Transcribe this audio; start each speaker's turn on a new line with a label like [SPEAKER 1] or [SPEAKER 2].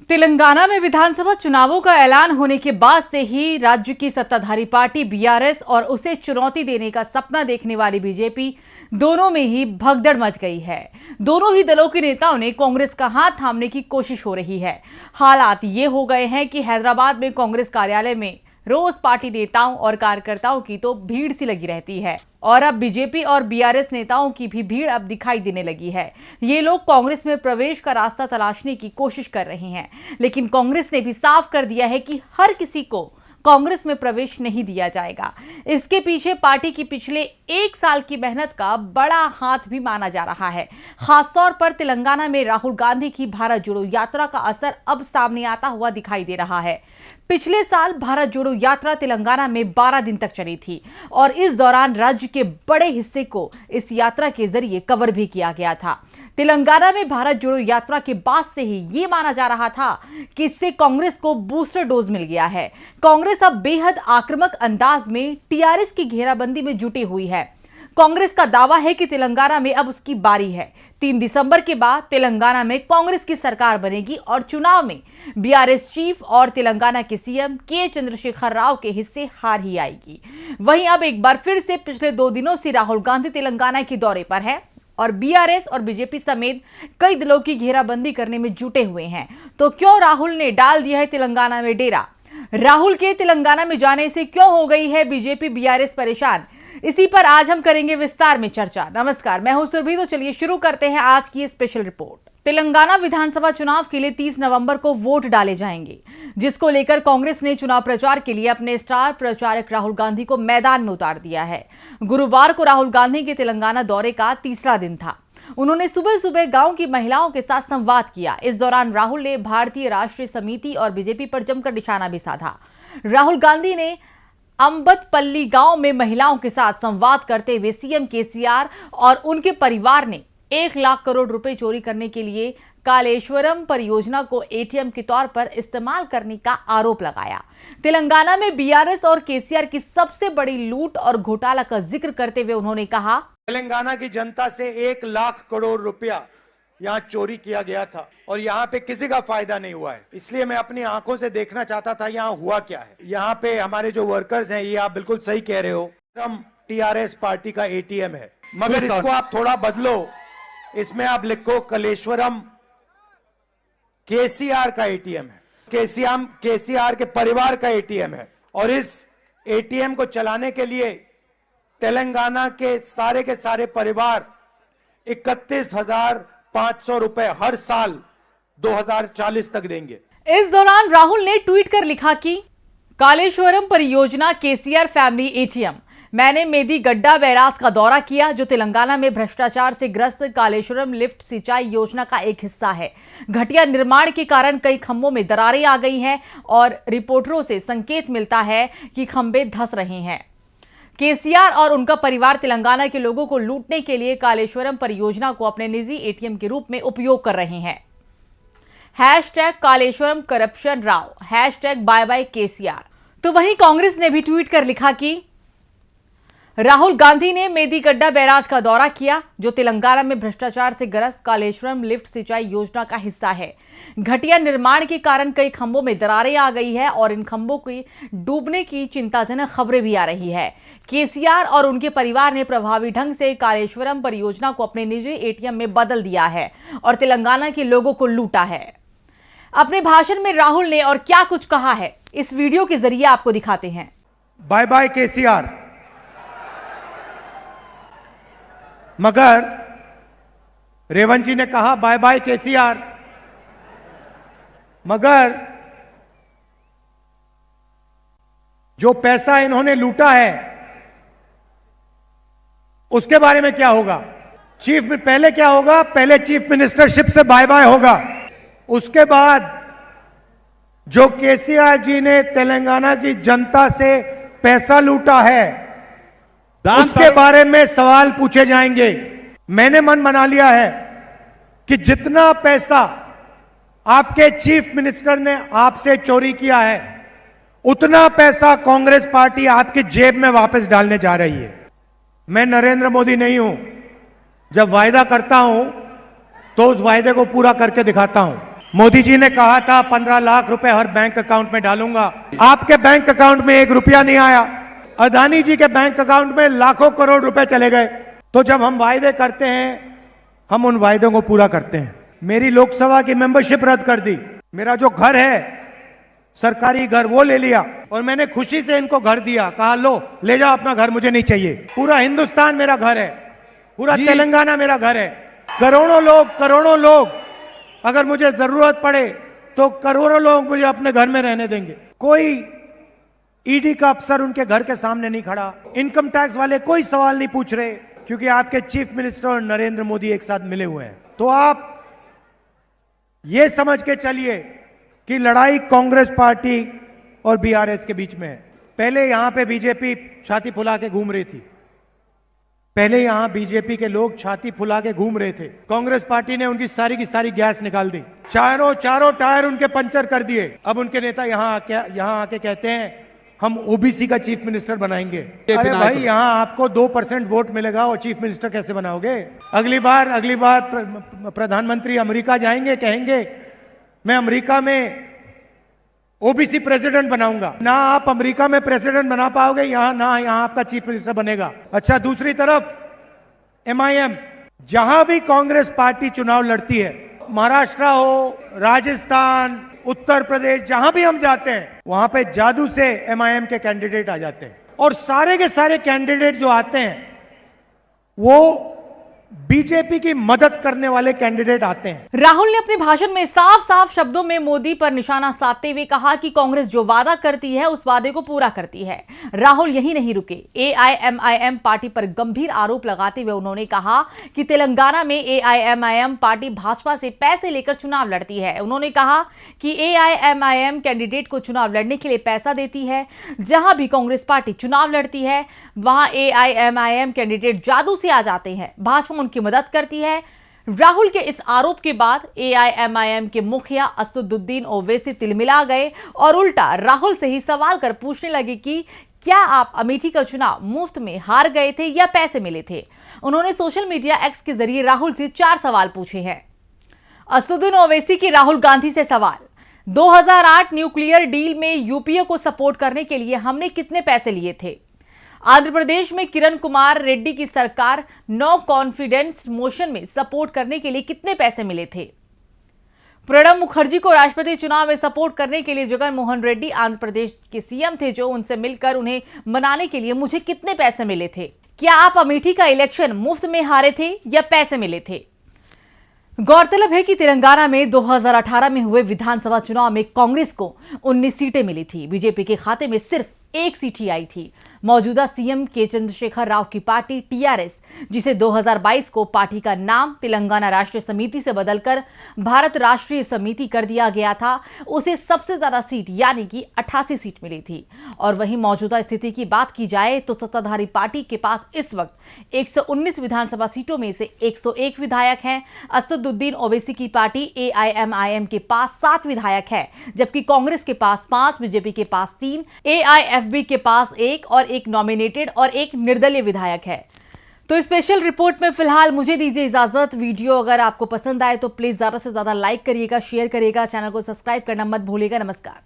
[SPEAKER 1] तेलंगाना में विधानसभा चुनावों का ऐलान होने के बाद से ही राज्य की सत्ताधारी पार्टी बीआरएस और उसे चुनौती देने का सपना देखने वाली बीजेपी दोनों में ही भगदड़ मच गई है। दोनों ही दलों के नेताओं ने कांग्रेस का हाथ थामने की कोशिश हो रही है। हालात ये हो गए हैं कि हैदराबाद में कांग्रेस कार्यालय में रोज पार्टी नेताओं और कार्यकर्ताओं की तो भीड़ सी लगी रहती है और अब बीजेपी और बीआरएस नेताओं की भी भीड़ अब दिखाई देने लगी है। ये लोग कांग्रेस में प्रवेश का रास्ता तलाशने की कोशिश कर रहे हैं, लेकिन कांग्रेस ने भी साफ कर दिया है कि हर किसी को कांग्रेस में प्रवेश नहीं दिया जाएगा। इसके पीछे पार्टी की पिछले 1 साल की मेहनत का बड़ा हाथ भी माना जा रहा है। खासतौर पर तेलंगाना में राहुल गांधी की भारत जोड़ो यात्रा का असर अब सामने आता हुआ दिखाई दे रहा है। पिछले साल भारत जोड़ो यात्रा तेलंगाना में 12 दिन तक चली थी और इस दौरान राज्य के बड़े हिस्से को इस यात्रा के जरिए कवर भी किया गया था। तेलंगाना में भारत जोड़ो यात्रा के बाद से ही ये माना जा रहा था कि इससे कांग्रेस को बूस्टर डोज मिल गया है। कांग्रेस अब बेहद आक्रामक अंदाज में टीआरएस की घेराबंदी में जुटी हुई है। कांग्रेस का दावा है कि तेलंगाना में अब उसकी बारी है। 3 दिसंबर के बाद तेलंगाना में कांग्रेस की सरकार बनेगी और चुनाव में बीआरएस चीफ और तेलंगाना के सीएम के चंद्रशेखर राव के हिस्से हार ही आएगी। वहीं अब एक बार फिर से पिछले 2 दिनों से राहुल गांधी तेलंगाना के दौरे पर है और बीआरएस और बीजेपी समेत कई दलों की घेराबंदी करने में जुटे हुए हैं। तो क्यों राहुल ने डाल दिया है तेलंगाना में डेरा? राहुल के तेलंगाना में जाने से क्यों हो गई है बीजेपी बीआरएस परेशान? इसी पर आज हम करेंगे विस्तार में चर्चा। नमस्कार, मैं हूं सुरभि। तो चलिए शुरू करते हैं आज की स्पेशल रिपोर्ट। तेलंगाना विधानसभा चुनाव के लिए 30 नवंबर को वोट डाले जाएंगे, जिसको लेकर कांग्रेस ने चुनाव प्रचार के लिए अपने स्टार प्रचारक राहुल गांधी को मैदान में उतार दिया है। गुरुवार को राहुल गांधी के तेलंगाना दौरे का तीसरा दिन था। उन्होंने सुबह सुबह गांव की महिलाओं के साथ संवाद किया। इस दौरान राहुल ने भारतीय राष्ट्रीय समिति और बीजेपी पर जमकर निशाना भी साधा। राहुल गांधी ने अंबतपल्ली गांव में महिलाओं के साथ संवाद करते हुए सीएम केसीआर और उनके परिवार ने 1 लाख करोड़ रुपए चोरी करने के लिए कालेश्वरम परियोजना को एटीएम के तौर पर इस्तेमाल करने का आरोप लगाया। तेलंगाना में बीआरएस और केसीआर की सबसे बड़ी लूट और घोटाला का जिक्र करते हुए उन्होंने कहा,
[SPEAKER 2] तेलंगाना की जनता से 1 लाख करोड़ रुपया यहाँ चोरी किया गया था और यहाँ पे किसी का फायदा नहीं हुआ है। इसलिए मैं अपनी आंखों से देखना चाहता था यहाँ हुआ क्या है। यहाँ पे हमारे जो वर्कर्स हैं, ये आप बिल्कुल सही कह रहे हो, हम टीआरएस पार्टी का एटीएम है, मगर इसको आप थोड़ा बदलो। इसमें आप लिखो कलेश्वरम केसीआर का एटीएम है, केसीआर के परिवार का एटीएम है। और इस एटीएम को चलाने के लिए तेलंगाना के सारे परिवार 31,500 रुपए हर साल 2040 तक देंगे।
[SPEAKER 1] इस दौरान राहुल ने ट्वीट कर लिखा कि कालेश्वरम परियोजना केसीआर फैमिली एटीएम। मैंने मेदीगड्डा बैराज का दौरा किया, जो तेलंगाना में भ्रष्टाचार से ग्रस्त कालेश्वरम लिफ्ट सिंचाई योजना का एक हिस्सा है। घटिया निर्माण के कारण कई खंभों में दरारें आ गई हैं और रिपोर्टरों से संकेत मिलता है कि खंभे धंस रहे हैं। केसीआर और उनका परिवार तेलंगाना के लोगों को लूटने के लिए कालेश्वरम परियोजना को अपने निजी एटीएम के रूप में उपयोग कर रहे हैं। #Kaleshwaram corruption Rao, #bye bye KCR. तो वहीं कांग्रेस ने भी ट्वीट कर लिखा कि राहुल गांधी ने मेदीगड्डा बैराज का दौरा किया, जो तेलंगाना में भ्रष्टाचार से ग्रस्त कालेश्वरम लिफ्ट सिंचाई योजना का हिस्सा है। घटिया निर्माण के कारण कई खंभों में दरारें आ गई है और इन खंभों के डूबने की चिंताजनक खबरें भी आ रही है। केसीआर और उनके परिवार ने प्रभावी ढंग से कालेश्वरम परियोजना को अपने निजी एटीएम में बदल दिया है और तेलंगाना के लोगों को लूटा है। अपने भाषण में राहुल ने और क्या कुछ कहा है, इस वीडियो के जरिए आपको दिखाते हैं।
[SPEAKER 2] Bye bye KCR. मगर रेवंत जी ने कहा बाय बाय केसीआर, मगर जो पैसा इन्होंने लूटा है उसके बारे में क्या होगा? चीफ में पहले क्या होगा? पहले चीफ मिनिस्टरशिप से बाय बाय होगा। उसके बाद जो केसीआर जी ने तेलंगाना की जनता से पैसा लूटा है उसके बारे में सवाल पूछे जाएंगे। मैंने मन बना लिया है कि जितना पैसा आपके चीफ मिनिस्टर ने आपसे चोरी किया है, उतना पैसा कांग्रेस पार्टी आपकी जेब में वापस डालने जा रही है। मैं नरेंद्र मोदी नहीं हूं, जब वायदा करता हूं तो उस वायदे को पूरा करके दिखाता हूं। मोदी जी ने कहा था 15 लाख रुपए हर बैंक अकाउंट में डालूंगा। आपके बैंक अकाउंट में 1 रुपया नहीं आया। अदानी जी के बैंक अकाउंट में लाखों करोड़ रुपए चले गए। तो जब हम वायदे करते हैं, हम उन वायदों को पूरा करते हैं। मेरी लोकसभा की मेंबरशिप रद्द कर दी। मेरा जो घर है, सरकारी घर, वो ले लिया और मैंने खुशी से इनको घर दिया। कहा लो ले जाओ अपना घर, मुझे नहीं चाहिए। पूरा हिंदुस्तान मेरा घर है, पूरा तेलंगाना मेरा घर है। करोड़ों लोग अगर मुझे जरूरत पड़े तो करोड़ों लोग मुझे अपने घर में रहने देंगे। कोई ईडी का अफसर उनके घर के सामने नहीं खड़ा। इनकम टैक्स वाले कोई सवाल नहीं पूछ रहे, क्योंकि आपके चीफ मिनिस्टर और नरेंद्र मोदी एक साथ मिले हुए हैं। तो आप ये समझ के चलिए कि लड़ाई कांग्रेस पार्टी और बीआरएस के बीच में है। पहले यहां पे बीजेपी छाती फुला के घूम रही थी। पहले यहां बीजेपी के लोग छाती फुला के घूम रहे थे। कांग्रेस पार्टी ने उनकी सारी की सारी गैस निकाल दी। चारों टायर उनके पंचर कर दिए। अब उनके नेता यहां आके कहते हैं हम ओबीसी का चीफ मिनिस्टर बनाएंगे। अरे भाई, यहां आपको 2% वोट मिलेगा और चीफ मिनिस्टर कैसे बनाओगे? अगली बार प्रधानमंत्री अमेरिका जाएंगे, कहेंगे मैं अमेरिका में ओबीसी प्रेसिडेंट बनाऊंगा। ना आप अमेरिका में प्रेसिडेंट बना पाओगे, यहां आपका चीफ मिनिस्टर बनेगा। अच्छा, दूसरी तरफ एमआईएम, जहां भी कांग्रेस पार्टी चुनाव लड़ती है, महाराष्ट्र हो, राजस्थान, उत्तर प्रदेश, जहां भी हम जाते हैं, वहां पे जादू से एमआईएम के कैंडिडेट आ जाते हैं। और सारे के सारे कैंडिडेट जो आते हैं वो बीजेपी की मदद करने वाले कैंडिडेट आते हैं।
[SPEAKER 1] राहुल ने अपने भाषण में साफ शब्दों में मोदी पर निशाना साधते हुए कहा कि कांग्रेस जो वादा करती है उस वादे को पूरा करती है। राहुल यही नहीं रुके। एआईएमआईएम पार्टी पर गंभीर आरोप लगाते हुए उन्होंने कहा कि तेलंगाना में एआईएमआईएम पार्टी भाजपा से पैसे लेकर चुनाव लड़ती है। उन्होंने कहा कि एआईएमआईएम कैंडिडेट को चुनाव लड़ने के लिए पैसा देती है। जहां भी कांग्रेस पार्टी चुनाव लड़ती है वहां एआईएमआईएम कैंडिडेट जादू से आ जाते हैं। भाजपा उनकी मदद करती है। राहुल के इस आरोप के बाद एआईएमआईएम के मुखिया असदुद्दीन ओवैसी तिलमिला गए और उल्टा राहुल से ही सवाल कर पूछने लगे कि क्या आप अमेठी का चुनाव मुफ्त में हार गए थे या पैसे मिले थे। उन्होंने सोशल मीडिया एक्स के जरिए राहुल से 4 सवाल पूछे हैं। असदुद्दीन ओवैसी की राहुल गांधी से सवाल, 2008 न्यूक्लियर डील में यूपीए को सपोर्ट करने के लिए हमने कितने पैसे लिए थे। आंध्र प्रदेश में किरण कुमार रेड्डी की सरकार नो कॉन्फिडेंस मोशन में सपोर्ट करने के लिए कितने पैसे मिले थे। प्रणब मुखर्जी को राष्ट्रपति चुनाव में सपोर्ट करने के लिए जगन मोहन रेड्डी आंध्र प्रदेश के सीएम थे, जो उनसे मिलकर उन्हें मनाने के लिए मुझे कितने पैसे मिले थे। क्या आप अमेठी का इलेक्शन मुफ्त में हारे थे या पैसे मिले थे। गौरतलब है कि तेलंगाना में 2018 में हुए विधानसभा चुनाव में कांग्रेस को 19 सीटें मिली थी। बीजेपी के खाते में सिर्फ 1 सीट ही आई थी। मौजूदा सीएम के चंद्रशेखर राव की पार्टी टीआरएस, जिसे 2022 को पार्टी का नाम तेलंगाना राष्ट्रीय समिति से बदलकर भारत राष्ट्रीय समिति कर दिया गया था, उसे सबसे ज्यादा सीट यानी कि 88 सीट मिली थी। और वहीं मौजूदा स्थिति की बात की जाए तो सत्ताधारी पार्टी के पास इस वक्त 119 विधानसभा सीटों में से 101 विधायक हैं। असदुद्दीन ओवैसी की पार्टी एआईएमआईएम के पास 7 विधायक है, जबकि कांग्रेस के पास 5, बीजेपी के पास 3, एआईएफबी के पास 1 और एक नॉमिनेटेड और एक निर्दलीय विधायक है। तो स्पेशल रिपोर्ट में फिलहाल मुझे दीजिए इजाजत। वीडियो अगर आपको पसंद आए तो प्लीज ज्यादा से ज्यादा लाइक करिएगा, शेयर करिएगा, चैनल को सब्सक्राइब करना मत भूलिएगा। नमस्कार।